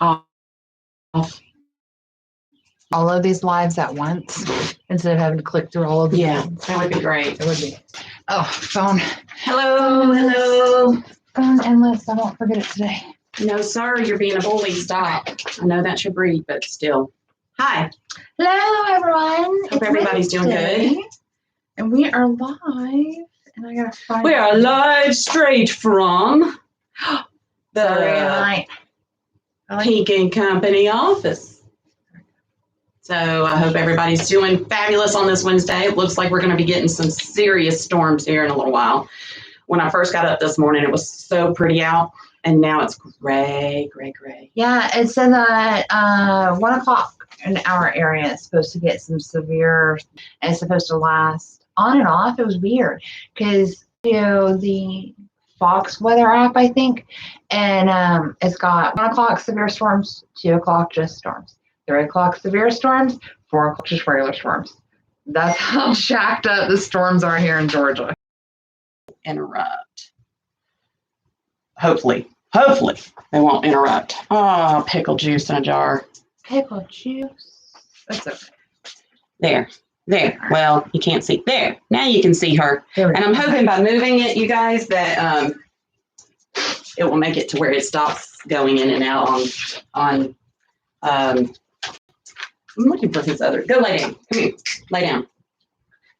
off all of these lives at once instead of having to click through all of them. Yeah, that would be great. It would be. Oh, phone. Hello. Phone endless. I won't forget it today. No, sir, you're being a bully. Stop. I know that's your breed, but still. Hi. Hello, everyone. Hope everybody's doing good. And we are live. And I gotta find. We are live straight from the Pink and Company office. So I hope everybody's doing fabulous on this Wednesday. It looks like we're going to be getting some serious storms here in a little while. When I first got up this morning, it was so pretty out, and now it's gray. Yeah, it said that 1 o'clock in our area is supposed to get some severe, and it's supposed to last on and off. It was weird because the Fox weather app, I think, and it's got 1 o'clock severe storms, 2 o'clock just storms, 3 o'clock severe storms, 4 o'clock just regular storms. That's how jacked up the storms are here in Georgia. Interrupt. Hopefully they won't interrupt. Oh, pickle juice in a jar. Pickle juice. That's okay. There. Well, you can't see. There. Now you can see her. And I'm hoping by moving it, you guys, that it will make it to where it stops going in and out on I'm looking for his other. Go lay down. Come here. Lay down.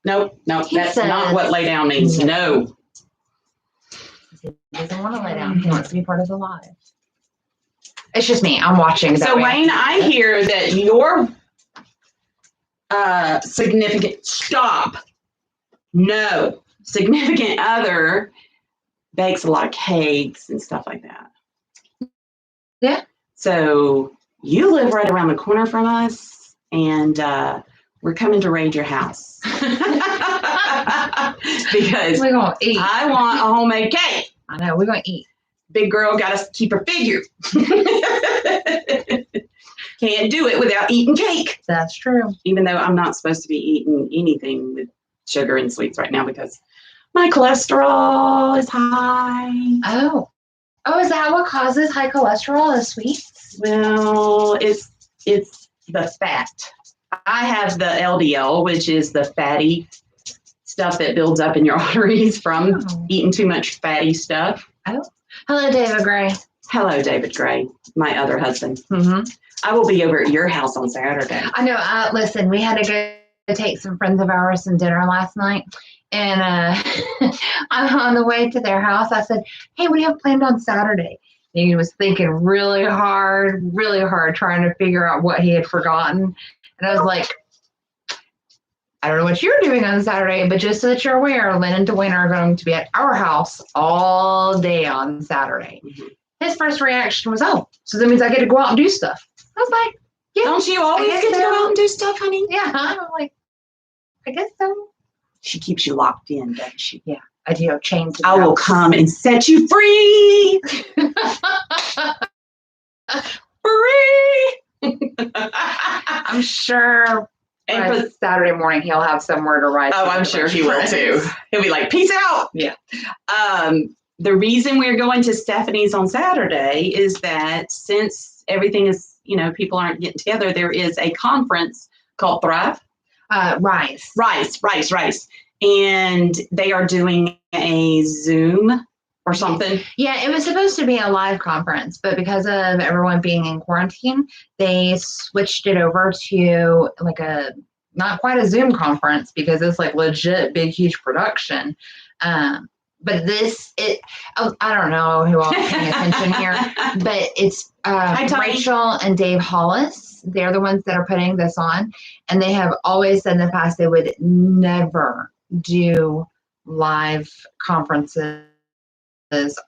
Nope. That's not what lay down means. No. He doesn't want to lay down. He wants to be part of the live. It's just me. I'm watching. So, Wayne, I hear that your significant other bakes a lot of cakes and stuff like that. Yeah. So you live right around the corner from us, and we're coming to raid your house. Because we're gonna eat. I want a homemade cake. I know, we're gonna eat. Big girl got to keep her figure. Can't do it without eating cake. That's true. Even though I'm not supposed to be eating anything with sugar and sweets right now because my cholesterol is high. Oh, is that what causes high cholesterol? The sweets? Well, it's the fat. I have the LDL, which is the fatty stuff that builds up in your arteries from eating too much fatty stuff. Oh. Hello, David Gray. Hello, David Gray, my other husband. Mm-hmm. I will be over at your house on Saturday. I know. Listen, we had to go take some friends of ours some dinner last night. And on the way to their house, I said, hey, what do you have planned on Saturday? And he was thinking really hard, trying to figure out what he had forgotten. And I was like, I don't know what you're doing on Saturday, but just so that you're aware, Lynn and Dwayne are going to be at our house all day on Saturday. Mm-hmm. His first reaction was, oh, so that means I get to go out and do stuff. I was like, yeah. Don't you always get to go out and do stuff, honey? Yeah. I'm like, I guess so. She keeps you locked in, doesn't she? Yeah. I do have chains. I will come and set you free. I'm sure. And for Saturday morning, he'll have somewhere to write. Oh, I'm sure he will too. He'll be like, peace out. Yeah. The reason we're going to Stephanie's on Saturday is that since everything is, people aren't getting together, there is a conference called Thrive. Rise. And they are doing a Zoom or something. Yeah, it was supposed to be a live conference, but because of everyone being in quarantine, they switched it over to like not quite a Zoom conference because it's like legit big, huge production. But I don't know who all is paying attention here, but it's Rachel and Dave Hollis. They're the ones that are putting this on, and they have always said in the past they would never do live conferences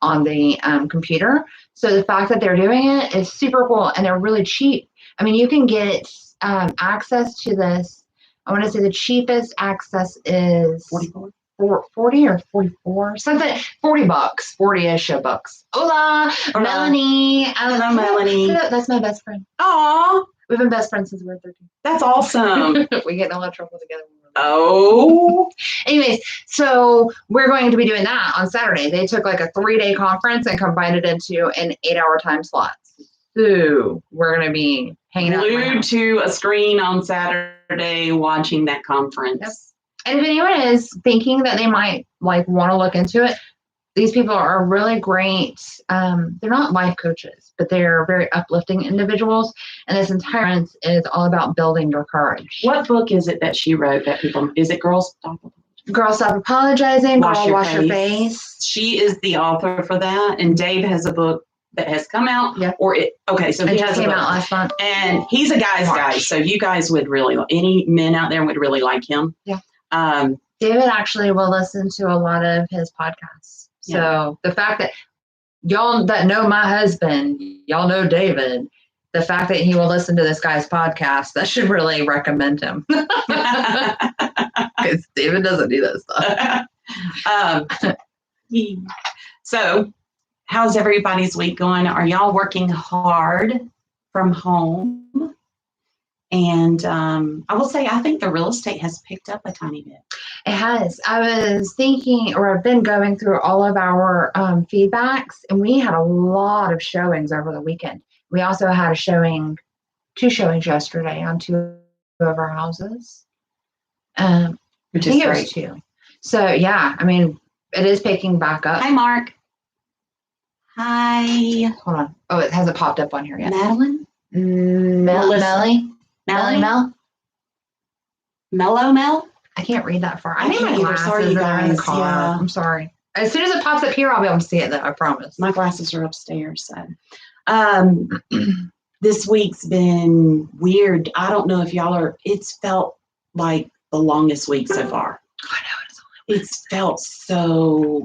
on the computer. So the fact that they're doing it is super cool, and they're really cheap. I mean, you can get access to this. I want to say the cheapest access is 40 or 44, something, $40, 40-ish bucks. Hola, Melanie. Hello, Melanie. That's my best friend. Aw. We've been best friends since we were 13. That's awesome. We get in a lot of trouble together. Oh. Anyways, so we're going to be doing that on Saturday. They took like a 3-day conference and combined it into an 8-hour time slot. Sue, we're going to be hanging out. Glued to a screen on Saturday watching that conference. Yep. And if anyone is thinking that they might like want to look into it, these people are really great. They're not life coaches, but they're very uplifting individuals. And this entire conference is all about building your courage. What book is it that she wrote that people, is it Girls Stop? Girl, Stop Apologizing, Wash Your Face. She is the author for that. And Dave has a book that has come out. Yeah. So he has a came book. out last month. And he's a guy's guy. So you guys would really, any men out there would really like him. Yeah. David actually will listen to a lot of his podcasts. So the fact that y'all that know my husband, y'all know David, the fact that he will listen to this guy's podcast, that should really recommend him. Because David doesn't do that stuff. So how's everybody's week going? Are y'all working hard from home? And I will say, I think the real estate has picked up a tiny bit. It has. I was thinking, or I've been going through all of our feedbacks, and we had a lot of showings over the weekend. We also had two showings yesterday on 2 of our houses. Which I think is it great. was 2. So yeah, I mean, it is picking back up. Hi, Mark. Hi. Hold on. Oh, it hasn't popped up on here yet. Madeline? Melly? Mel? Mel? I can't read that far. I I need can't my either. glasses. Sorry, you They're in the guys. car. Yeah. I'm sorry. As soon as it pops up here, I'll be able to see it, though. I promise. My glasses are upstairs. So, this week's been weird. I don't know if it's felt like the longest week so far. I know. It's felt so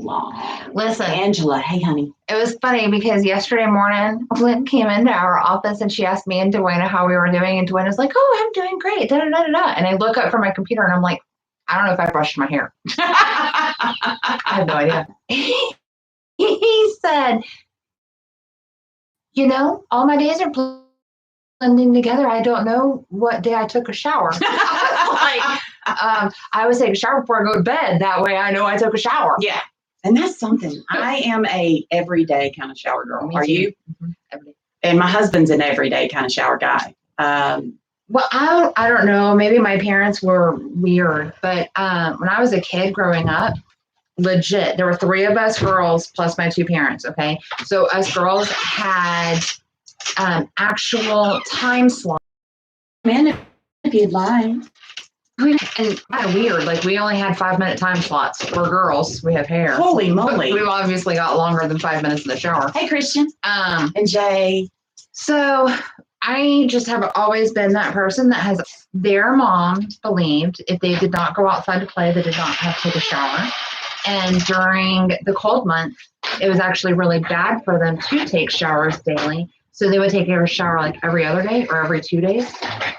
long. Listen. Angela, hey, honey. It was funny because yesterday morning, Lynn came into our office and she asked me and Dwayne how we were doing. And Dwayne was like, "Oh, I'm doing great. Da, da, da, da, da." And I look up from my computer and I'm like, I don't know if I brushed my hair. I have no idea. He said, all my days are blending together. I don't know what day I took a shower. I always take a shower before I go to bed. That way I know I took a shower. Yeah. And that's something. I am a everyday kind of shower girl. Are you? Mm-hmm. Every day. And my husband's an everyday kind of shower guy. Well, I don't know. Maybe my parents were weird, but when I was a kid growing up, legit, there were 3 of us girls plus my 2 parents. Okay, so us girls had actual time slots. Man, if you'd like. And kind of weird. Like we only had 5-minute time slots. We're girls. We have hair. Holy moly! We've obviously got longer than 5 minutes in the shower. Hey, Christian. And Jay. So I just have always been that person that has their mom believed if they did not go outside to play, they did not have to take a shower. And during the cold months, it was actually really bad for them to take showers daily. So they would take a shower like every other day or every 2 days,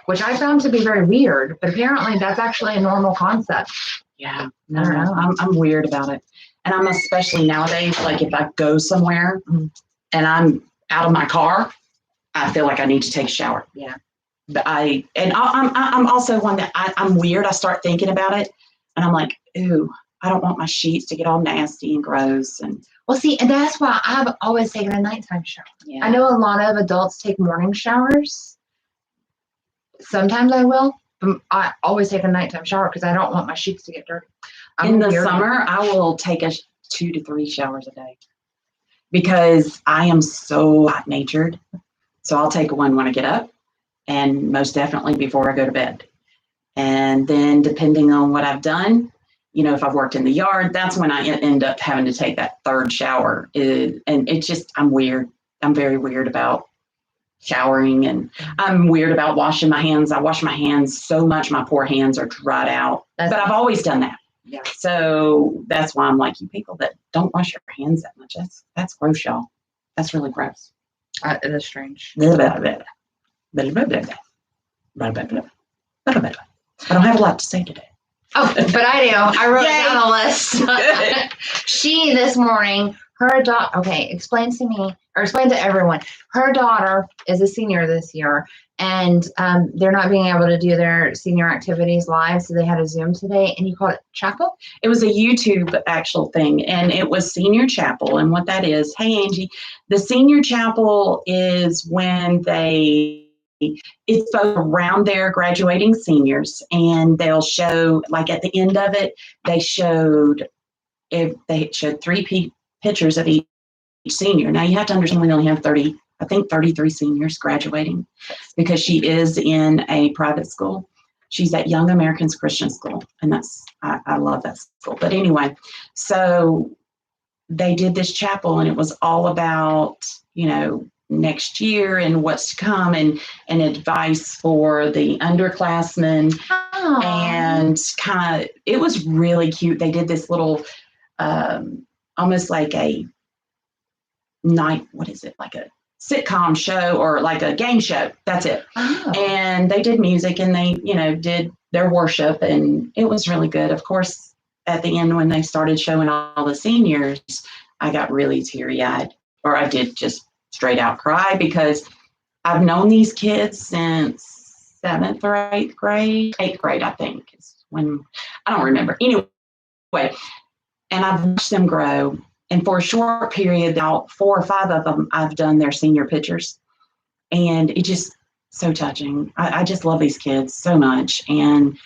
which I found to be very weird. But apparently that's actually a normal concept. Yeah, I don't know. I'm weird about it. And I'm especially nowadays, like if I go somewhere and I'm out of my car, I feel like I need to take a shower. Yeah. But I'm also one that I'm weird. I start thinking about it and I'm like, ooh, I don't want my sheets to get all nasty and gross. And well, see, and that's why I've always taken a nighttime shower. yeah. I know a lot of adults take morning showers. Sometimes I will, but I always take a nighttime shower because I don't want my sheets to get dirty. In the summer, I will take 2 to 3 showers a day because I am so hot-natured. So I'll take one when I get up and most definitely before I go to bed. And then depending on what I've done, if I've worked in the yard, that's when I end up having to take that 3rd shower. And it's just, I'm weird. I'm very weird about showering and I'm weird about washing my hands. I wash my hands so much, my poor hands are dried out. But I've always done that. Yeah. So that's why I'm like, you people that don't wash your hands that much, that's gross, y'all. That's really gross. It is strange. I don't have a lot to say today. Oh, but I do. I wrote down a list. She, this morning, her dog, okay, explain to me, or explain to everyone. Her daughter is a senior this year, and they're not being able to do their senior activities live, so they had a Zoom today, and you called it chapel? It was a YouTube actual thing, and it was senior chapel. And what that is, hey Angie, the senior chapel is when it's around their graduating seniors, and they'll show, like at the end of it, they showed 3 pictures of each senior. Now you have to understand we only have 33 seniors graduating because she is in a private school. She's at Young Americans Christian School, and I love that school. But anyway, so they did this chapel, and it was all about, next year and what's to come, and advice for the underclassmen. Aww. And it was really cute. They did this little, almost like a like a sitcom show or like a game show. That's it. Oh. And they did music, and they, did their worship, and it was really good. Of course, at the end, when they started showing all the seniors, I got really teary-eyed, or I did just straight out cry, because I've known these kids since 7th or 8th grade. 8th grade, I think, is when, I don't remember. Anyway, and I've watched them grow. And for a short period, about 4 or 5 of them, I've done their senior pictures. And it's just so touching. I just love these kids so much. And,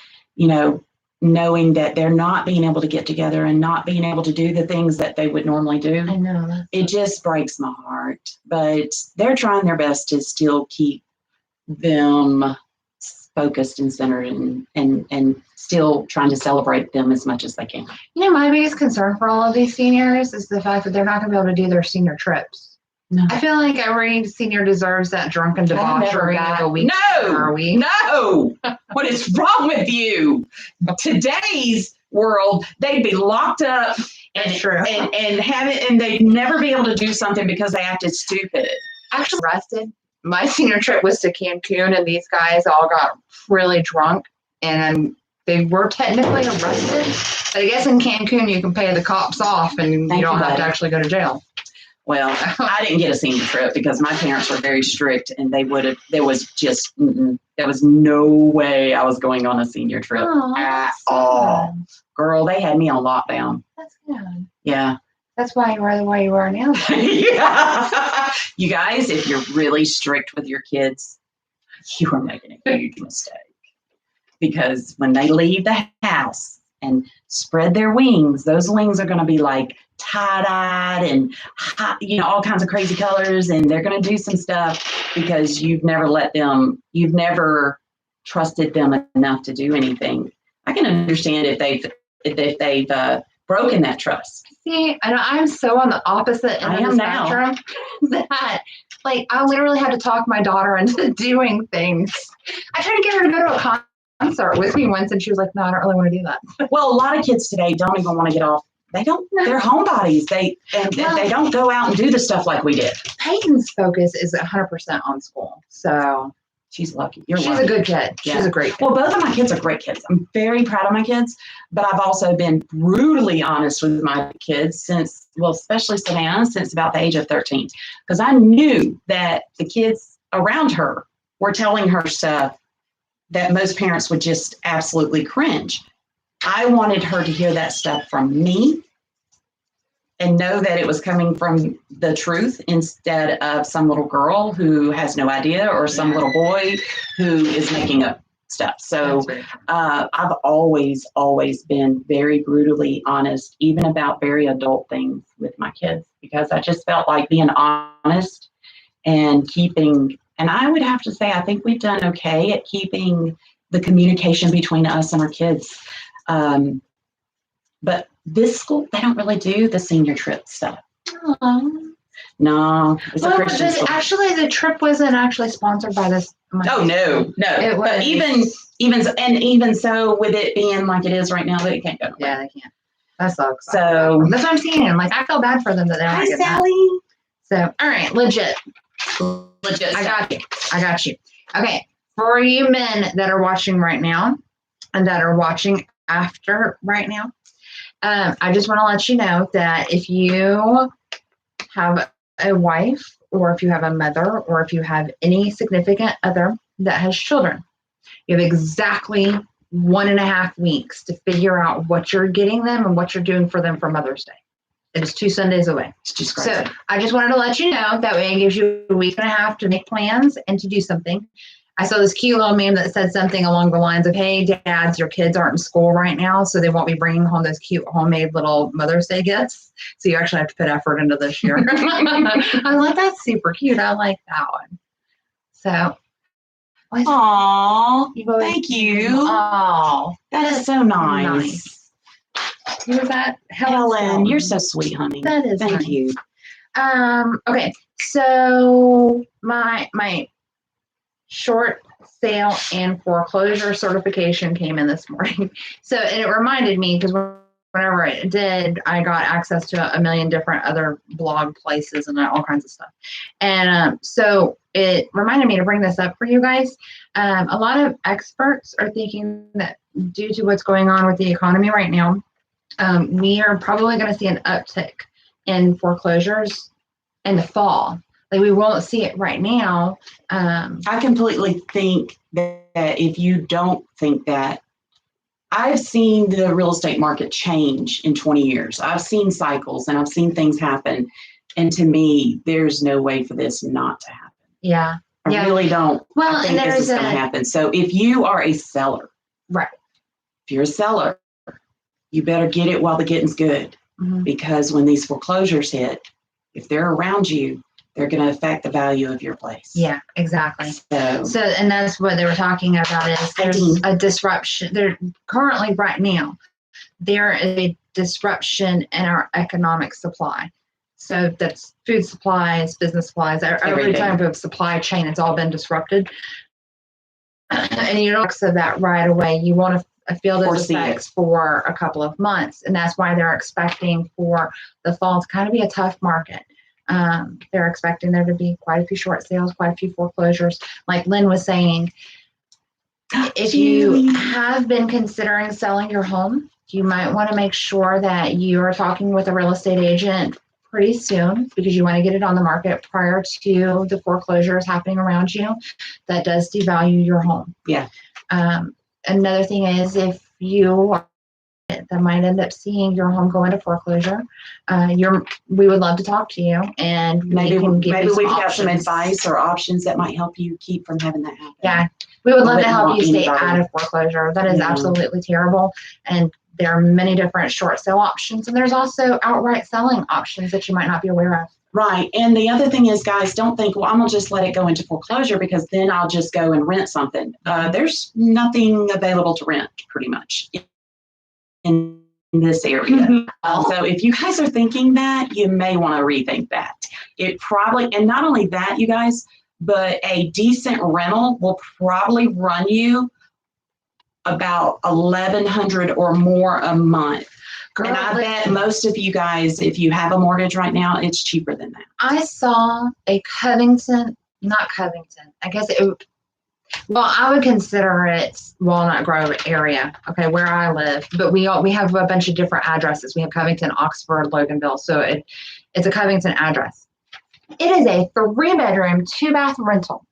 knowing that they're not being able to get together and not being able to do the things that they would normally do. I know. It just breaks my heart. But they're trying their best to still keep them focused and centered, and still trying to celebrate them as much as they can. My biggest concern for all of these seniors is the fact that they're not going to be able to do their senior trips. No. I feel like every senior deserves that drunken debauchery of a week. No. What is wrong with you? Today's world, they'd be locked up and have it, and they'd never be able to do something because they acted stupid. Actually, arrested. My senior trip was to Cancun, and these guys all got really drunk, and they were technically arrested. But I guess in Cancun, you can pay the cops off, and you don't have to actually go to jail. Well, I didn't get a senior trip because my parents were very strict, and there was no way I was going on a senior trip at all. Girl, they had me on lockdown. That's good. Yeah. That's why you are the way you are now. Yeah. You guys, if you're really strict with your kids, you are making a huge mistake. Because when they leave the house and spread their wings, those wings are going to be like tie-dyed and hot, all kinds of crazy colors, and they're going to do some stuff because you've never trusted them enough to do anything. I can understand if they've broken that trust. See, and I'm so on the opposite end of the spectrum that, I literally had to talk my daughter into doing things. I tried to get her to go to a concert with me once, and she was like, "No, I don't really want to do that." Well, a lot of kids today don't even want to get off. They don't. They're homebodies. They don't go out and do the stuff like we did. Peyton's focus is 100% on school, so she's lucky. She's a good kid. Yeah. She's a great kid. Well, both of my kids are great kids. I'm very proud of my kids, but I've also been brutally honest with my kids especially Savannah, since about the age of 13, because I knew that the kids around her were telling her stuff that most parents would just absolutely cringe. I wanted her to hear that stuff from me and know that it was coming from the truth instead of some little girl who has no idea or some little boy who is making up stuff. So I've always been very brutally honest, even about very adult things with my kids, because I just felt like being honest and and I would have to say, I think we've done okay at keeping the communication between us and our kids. But this school, they don't really do the senior trip stuff. No, it's a Christian school. Actually, the trip wasn't actually sponsored by this. Oh, no. But even so, with it being like it is right now, they can't go. Yeah, they can't. That sucks. So that's what I'm saying. I feel bad for them that they're not getting that. So, all right, legit. I got you. Okay, for you men that are watching right now and that are watching after right now, I just want to let you know that if you have a wife, or if you have a mother, or if you have any significant other that has children, you have exactly 1.5 weeks to figure out what you're getting them and what you're doing for them for Mother's Day. It is 2 Sundays away. It's just crazy. So I just wanted to let you know that way it gives you a week and a half to make plans and to do something. I saw this cute little meme that said something along the lines of, hey, dads, your kids aren't in school right now, so they won't be bringing home those cute homemade little Mother's Day gifts. So you actually have to put effort into this year. I was like, that's super cute. I like that one. So. Aw, thank you. Oh, that is so nice. Who was that? Helen, you're so sweet, honey. That is Thank nice. you. Okay, so my short sale and foreclosure certification came in this morning. So, and it reminded me, because whenever it did, I got access to a million different other blog places and all kinds of stuff. And so it reminded me to bring this up for you guys. A lot of experts are thinking that due to what's going on with the economy right now, we are probably going to see an uptick in foreclosures in the fall. Like, we won't see it right now. I completely think that if you don't think that, I've seen the real estate market change in 20 years. I've seen cycles and I've seen things happen. And to me, there's no way for this not to happen. Yeah. I really don't. Well, I think this is going to happen. So if you are a seller, right? If you're a seller, you better get it while the getting's good. Mm-hmm. Because when these foreclosures hit, if they're around you, they're going to affect the value of your place. Yeah, exactly. So, and that's what they were talking about, is there's a disruption. There currently, right now, there is a disruption in our economic supply. So that's food supplies, business supplies, every type of supply chain. It's all been disrupted. And you don't accept that right away. You want to feel those effects for a couple of months. And that's why they're expecting for the fall to kind of be a tough market. They're expecting there to be quite a few short sales, quite a few foreclosures. Like Lynn was saying, if you have been considering selling your home, you might want to make sure that you are talking with a real estate agent pretty soon, because you want to get it on the market prior to the foreclosures happening around you. That does devalue your home. Yeah. Another thing is, if you that might end up seeing your home go into foreclosure, we would love to talk to you, and maybe we've got some advice or options that might help you keep from having that happen. Yeah, we would love to help you stay out of foreclosure. That is absolutely terrible. And there are many different short sale options, and there's also outright selling options that you might not be aware of. Right. And the other thing is, guys, don't think, well, I'm going to just let it go into foreclosure because then I'll just go and rent something. There's nothing available to rent, pretty much, in this area. So if you guys are thinking that, you may want to rethink that. It probably, and not only that, you guys, but a decent rental will probably run you about $1,100 or more a month. Girl, and I bet most of you guys, if you have a mortgage right now, it's cheaper than that. I saw a not Covington, I guess I would consider it Walnut Grove area, okay, where I live. But we have a bunch of different addresses. We have Covington, Oxford, Loganville. So it's a Covington address. It is a 3-bedroom, 2-bath rental,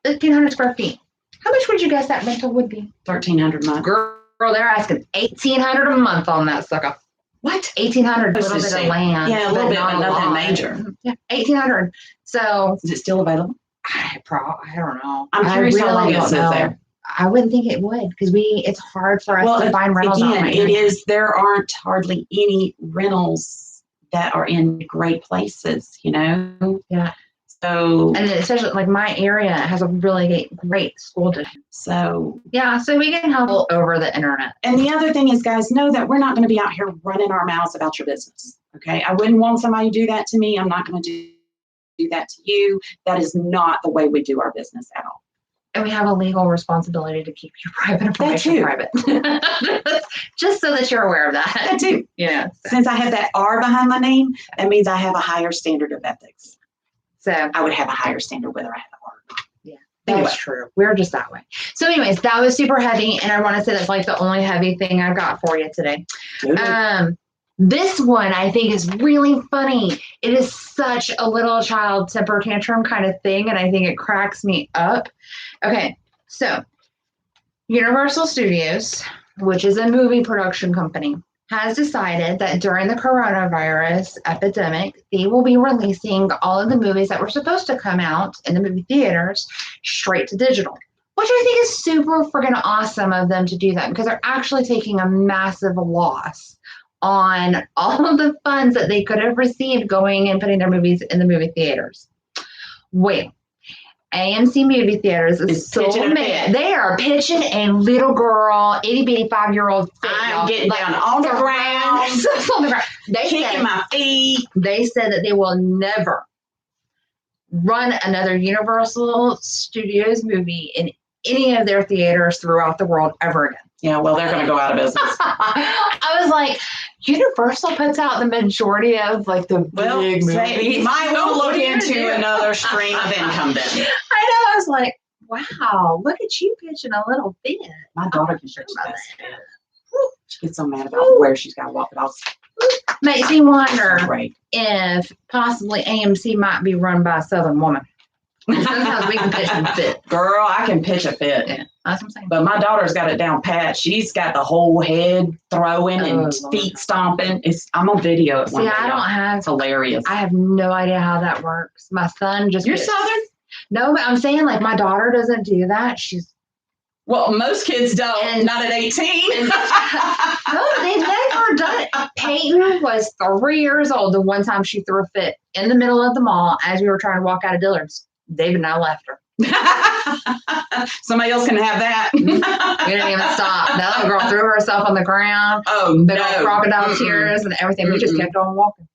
1,500 square feet. How much would you guess that rental would be? $1,300 a month. Girl, they're asking $1,800 a month on that sucker. What? $1,800, a little bit of land. Yeah, a little bit, but nothing major. Yeah, $1,800. So is it still available? I don't know. I'm curious how long it sits there. I wouldn't think it would, because it's hard for us to find rentals. Again, it is. There aren't hardly any rentals that are in great places. Yeah. So, and especially like my area has a really great school district. So yeah, so we can help over the internet. And the other thing is, guys, know that we're not going to be out here running our mouths about your business. Okay, I wouldn't want somebody to do that to me. I'm not going to do that to you. That is not the way we do our business at all. And we have a legal responsibility to keep your private information private. Just so that you're aware of that. That too. Yeah. Since I have that R behind my name, that means I have a higher standard of ethics. So I would have a higher standard whether I have an R or not. Yeah, that's true. We're just that way. So anyways, that was super heavy. And I want to say that's like the only heavy thing I've got for you today. This one I think is really funny. It is such a little child temper tantrum kind of thing, and I think it cracks me up. Okay, so Universal Studios, which is a movie production company, has decided that during the coronavirus epidemic, they will be releasing all of the movies that were supposed to come out in the movie theaters straight to digital, which I think is super freaking awesome of them to do that because they're actually taking a massive loss on all of the funds that they could have received going and putting their movies in the movie theaters. Well, AMC movie theaters is so mad. They are pitching a little girl, itty bitty 5-year-old. I'm getting down on the ground. On the ground. They kicking my feet. They said that they will never run another Universal Studios movie in any of their theaters throughout the world ever again. Yeah, well, they're going to go out of business. I was like, Universal puts out the majority of like the big movies. You might want to look into another stream of income then. I know. I was like, wow, look at you pitching a little bit. My daughter can pitch that. She gets so mad about where she's got to walk it off. Makes me wonder if possibly AMC might be run by a Southern woman. Sometimes we can pitch a fit. Girl, I can pitch a fit. Yeah, that's what I'm saying. But my daughter's got it down pat. She's got the whole head throwing and feet stomping. I'm on video at one. See, I don't have. It's hilarious. I have no idea how that works. My son just. You're Southern? No, but I'm saying like my daughter doesn't do that. Well, most kids don't. And, not at 18. No, they've never done it. Peyton was 3 years old the one time she threw a fit in the middle of the mall as we were trying to walk out of Dillard's. David and I left her. Somebody else can have that. We didn't even stop. That little girl threw herself on the ground. Oh, big old crocodile tears and everything. We just kept on walking.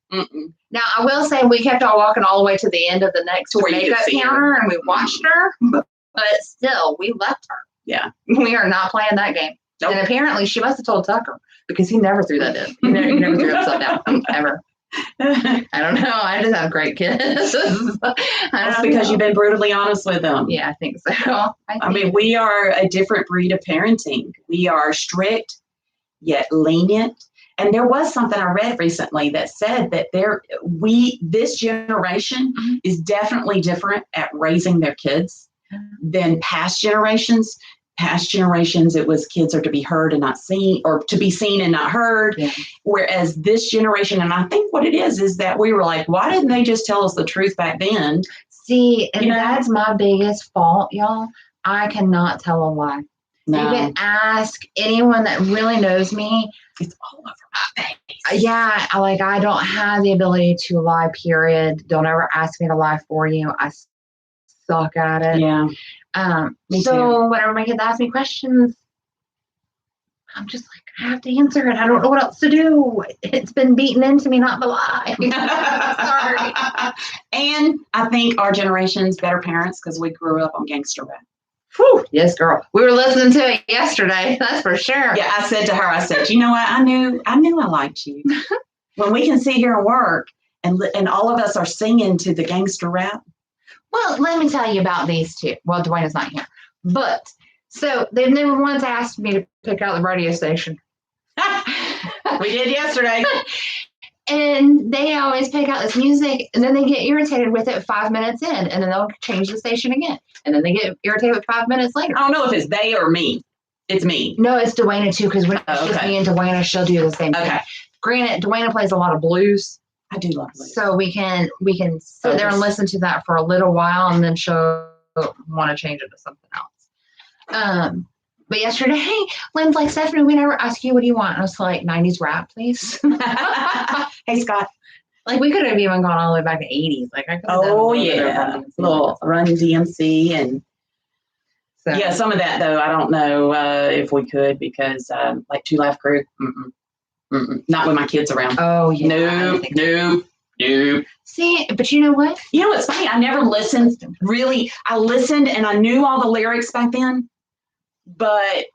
Now, I will say we kept on walking all the way to the end of the next makeup counter and we watched her, but still, we left her. Yeah. We are not playing that game. Nope. And apparently, she must have told Tucker because he never threw that in. He never threw upside down, ever. I don't know. I just have great kids. That's because you've been brutally honest with them. Yeah, I think so. I mean, we are a different breed of parenting. We are strict, yet lenient. And there was something I read recently that said that this generation is definitely different at raising their kids than past generations. Past generations, it was kids are to be heard and not seen, or to be seen and not heard. Yeah. Whereas this generation, and I think what it is that we were like, why didn't they just tell us the truth back then? See, and that's my biggest fault, y'all. I cannot tell a lie. No. You can ask anyone that really knows me. It's all over my face. Yeah, I don't have the ability to lie, period. Don't ever ask me to lie for you. I suck at it. Yeah. So whenever my kids ask me questions, I'm just like, I have to answer it. I don't know what else to do. It's been beaten into me not to lie. Sorry. And I think our generation's better parents because we grew up on gangster rap. Whew. Yes, girl. We were listening to it yesterday. That's for sure. Yeah, I said to her, you know what? I knew I liked you. When we can sit here and work and all of us are singing to the gangster rap. Well, let me tell you about these two. Well, Dwayne is not here. But, so they've never once asked me to pick out the radio station. We did yesterday. And they always pick out this music, and then they get irritated with it 5 minutes in, and then they'll change the station again. And then they get irritated with 5 minutes later. I don't know if it's they or me. It's me. No, it's Dwayna too, because when it's just me and Dwayna, she'll do the same thing. Granted, Dwayna plays a lot of blues. I do love blues. So we can sit there and listen to that for a little while, and then she'll want to change it to something else. But yesterday, hey, Lynn's like, Stephanie, we never ask you, what do you want? And I was like, 90s rap, please. Hey, Scott. Like, we could have even gone all the way back to 80s. Like, I could have done little Run DMC and yeah, some of that though. I don't know if we could because like Two Live Crew, not with my kids around. Oh yeah, no. See, but you know what? You know what's funny? I never listened. Really, I listened and I knew all the lyrics back then, but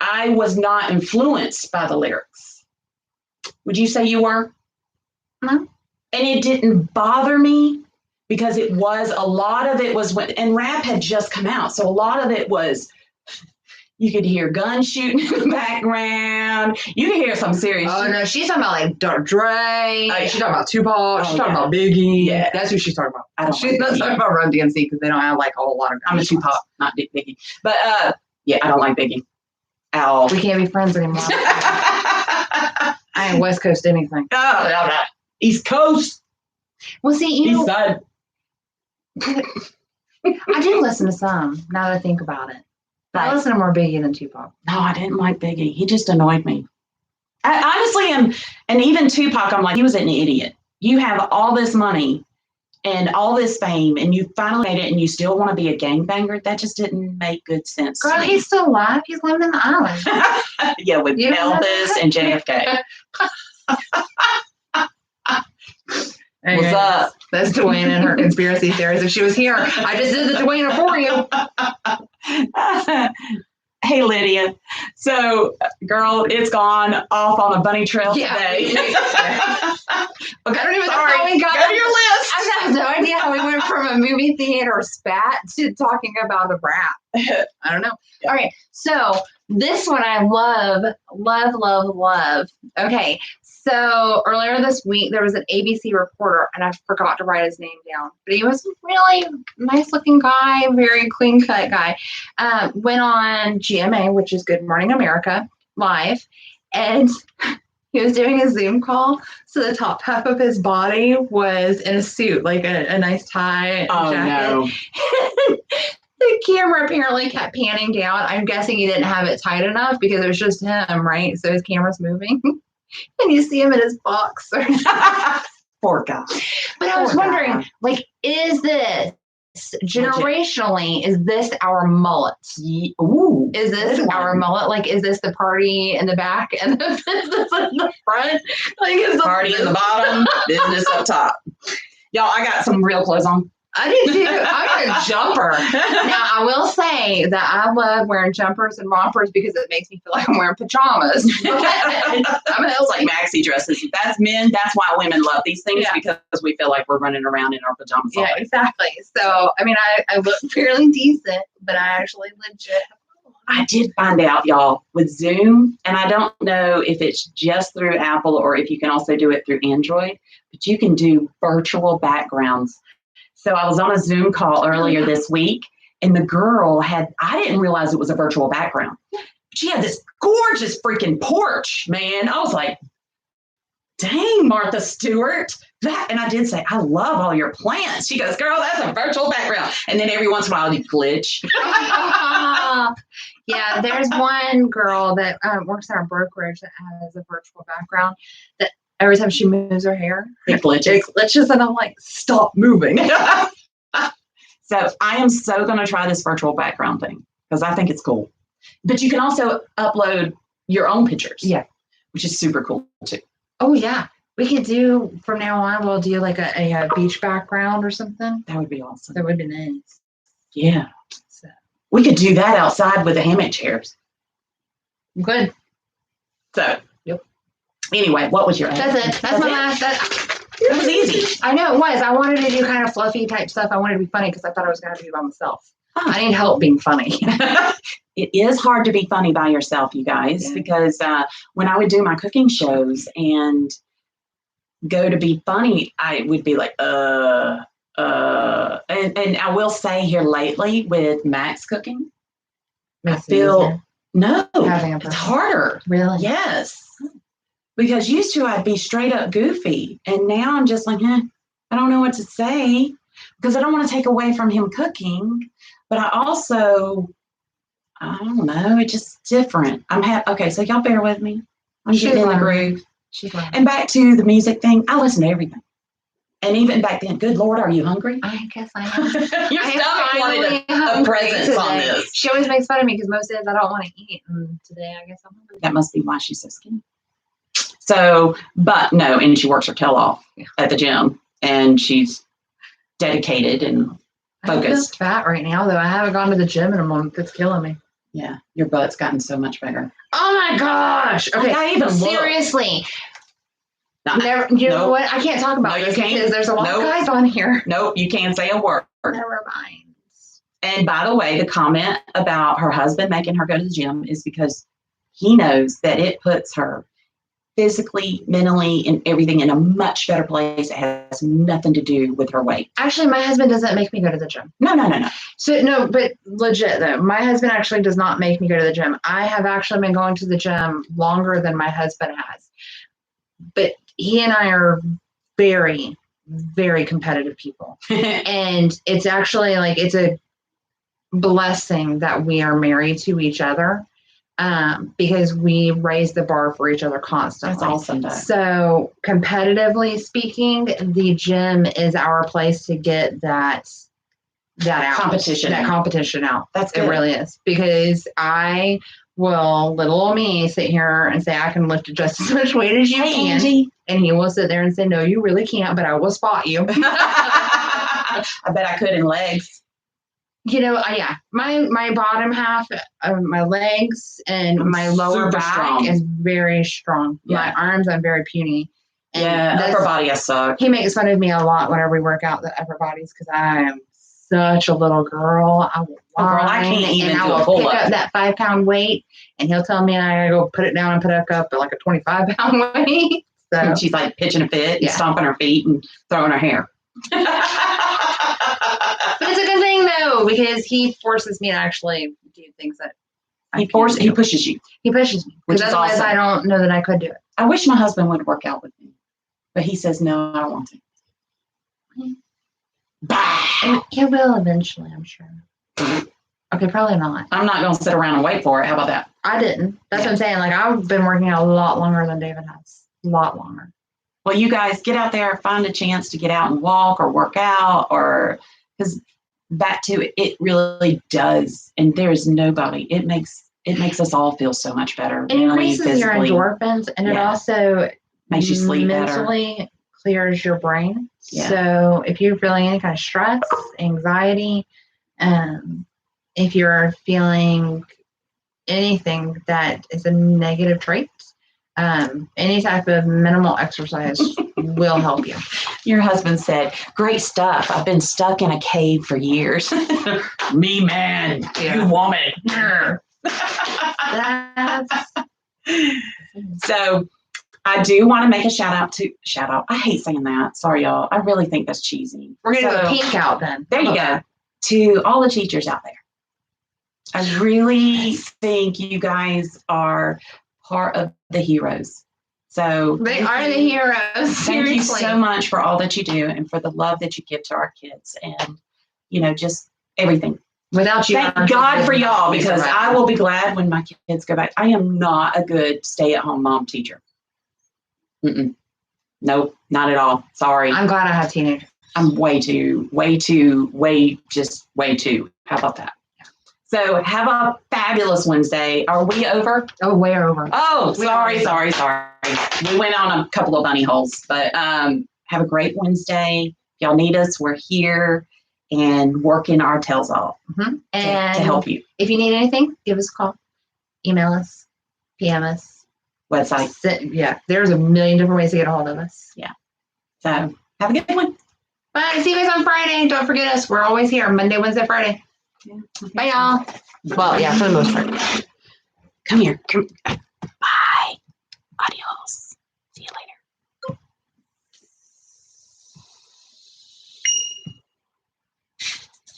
I was not influenced by the lyrics. Would you say you were? No. And it didn't bother me because a lot of it was and rap had just come out. So a lot of it was, You could hear guns shooting in the background. You could hear some serious Oh shit. no, she's talking about like Dre. yeah. She's talking about Tupac. She's Oh, talking yeah. about Biggie. Yeah. That's who she's talking about. I don't She's like not Biggie. talking about Run DMC because they don't have like a whole lot of. I'm a Tupac, not Biggie. But yeah, I don't like Biggie. Ow. We can't be friends anymore. I ain't West Coast anything. East Coast. Well, see, you East know, Side. I do listen to some. Now that I think about it, I Right. listen to more Biggie than Tupac. No, I didn't like Biggie. He just annoyed me. I honestly am, and even Tupac, I'm like, he was an idiot. You have all this money and all this fame, and you finally made it, and you still want to be a gangbanger? That just didn't make good sense. to Girl, me. he's still alive. He's living in the island. Yeah, with You don't know Elvis that? and JFK. What's Okay. up? That's Dwayne and her conspiracy theories. If she was here, I just did the Dwayne for you. Hey, Lydia. So, girl, it's gone off on a bunny trail Yeah. today. I don't even know Sorry. how we got Go to your list. I have no idea how we went from a movie theater spat to talking about a rap. I don't know. All right. So this one I love. Okay. So earlier this week, there was an ABC reporter, and I forgot to write his name down, but he was a really nice looking guy, very clean cut guy. Went on GMA, which is Good Morning America, live, and he was doing a Zoom call. So the top half of his body was in a suit, like a nice tie and jacket. No. The camera apparently kept panning down. I'm guessing he didn't have it tight enough because it was just him, right? So his camera's moving. And you see him in his boxer. Poor guy. But I was Poor wondering, guy. like, is this generationally, is this our mullet? Ooh. Is this good our one. mullet? Like, is this the party in the back and the business in the front? Like, is Party in the bottom, business up top. Y'all, I got some real clothes on. I do too. I'm a jumper. Now, I will say that I love wearing jumpers and rompers because it makes me feel like I'm wearing pajamas. It's like maxi dresses. That's men. That's why women love these things, because we feel like we're running around in our pajamas. all Yeah, day. exactly. So, I mean, I look fairly decent, but I actually legit. I did find out, y'all, with Zoom, and I don't know if it's just through Apple or if you can also do it through Android, but you can do virtual backgrounds. So I was on a Zoom call earlier this week, and the girl I didn't realize it was a virtual background. She had this gorgeous freaking porch, man. I was like, dang, Martha Stewart. And I did say, I love all your plants. She goes, girl, that's a virtual background. And then every once in a while, you glitch. Yeah, there's one girl that works in our brokerage that has a virtual background that every time she moves her hair, It glitches. it glitches, and I'm like, stop moving. So I am so going to try this virtual background thing because I think it's cool. But you can also upload your own pictures. Yeah. Which is super cool too. Oh, yeah. We could do, from now on, we'll do like a beach background or something. That would be awesome. That would be nice. Yeah. So, We could do that outside with the hammock chairs. good. So, Yep. Anyway, what was your That's it. That's my it? last. That was easy. I know it was. I wanted to do kind of fluffy type stuff. I wanted to be funny because I thought I was going to be by myself. Oh. I need help being funny. It is hard to be funny by yourself, you guys, Yeah. because when I would do my cooking shows and go to be funny, I would be like, and I will say here lately with Max cooking, I feel, no, Having a it's person. harder. Really? Yes. Because used to I'd be straight up goofy. And now I'm just like, I don't know what to say because I don't want to take away from him cooking. But I also, I don't know, it's just different. Okay, so y'all bear with me. I'm She's getting in the learning. groove. She's like, And back to the music thing, I listen to everything. And even back then, good Lord, are you hungry? I guess I am. Your I am stomach wanted finally a hungry presence on today. this. She always makes fun of me because most days I don't want to eat. And today I guess I'm hungry. That must be why she's so skinny. So, but no, and she works her tail off at the gym and she's dedicated and I'm focused. just fat right now, though. I haven't gone to the gym in a month. It's killing me. Yeah, your butt's gotten so much bigger. Oh my gosh. Okay. I even look. Seriously. No, Never, you know Nope. what? I can't talk about No, you this can't. because there's a lot Nope. of guys on here. Nope, you can't say a word. Never mind. And by the way, the comment about her husband making her go to the gym is because he knows that it puts her physically, mentally, and everything in a much better place. It has nothing to do with her weight. Actually, my husband doesn't make me go to the gym. No. So no, but legit though, my husband actually does not make me go to the gym. I have actually been going to the gym longer than my husband has. But he and I are very, very competitive people. And it's actually like, it's a blessing that we are married to each other. Because we raise the bar for each other constantly. That's awesome. Though. So competitively speaking, the gym is our place to get that out. Competition out. That's good. It really is, because I will, little old me, sit here and say I can lift just as much weight as you can, Angie. and he will sit there and say, no, you really can't, but I will spot you. I bet I could in legs. You know, yeah, my bottom half of my legs and my lower back strong. is very strong. Yeah. My arms, I'm very puny. And upper body, I suck. He makes fun of me a lot whenever we work out the upper bodies because I am such a little girl. I will whine, I can't even do a pick pull-up. up that 5-pound weight, and he'll tell me I gotta go put it down and put it up at like a 25-pound weight. So And she's like pitching a fit and stomping her feet and throwing her hair. But it's a good thing though, because he forces me to actually do things that he pushes you. He pushes me. Which is otherwise awesome. I don't know that I could do it. I wish my husband would work out with me, but he says no, I don't want to. Bah! And he will eventually, I'm sure. Okay, probably not. I'm not going to sit around and wait for it. How about that? I didn't. That's what I'm saying. Like, I've been working out a lot longer than David has. A lot longer. Well, you guys get out there, find a chance to get out and walk or work out, or because back to it really does. And there's nobody. It makes us all feel so much better. It increases your endorphins, and it also makes you sleep mentally better. Clears your brain. Yeah. So if you're feeling any kind of stress, anxiety, if you're feeling anything that is a negative trait, any type of minimal exercise will help you. Your husband said, great stuff. I've been stuck in a cave for years. Me, man. Yeah. You woman. So I do want to make a shout out. I hate saying that. Sorry, y'all. I really think that's cheesy. We're going to go peek out then. There you go. To all the teachers out there. I really think you guys are part of the heroes. So they are the heroes. Thank you so much for all that you do and for the love that you give to our kids and, just everything. Without you, thank God for y'all, because I will be glad when my kids go back. I am not a good stay-at-home mom teacher. Nope, not at all. Sorry. I'm glad I have teenagers. I'm way too. How about that? So have a fabulous Wednesday. Are we over? Oh, way over. Oh, sorry. We went on a couple of bunny holes, but have a great Wednesday. If y'all need us, we're here and working our tails off to help you. If you need anything, give us a call. Email us. PM us. Website. There's a million different ways to get a hold of us. Yeah. So have a good one. Bye. See you guys on Friday. Don't forget us. We're always here. Monday, Wednesday, Friday. Yeah. Bye, y'all. Well, yeah, for the most part. Come here.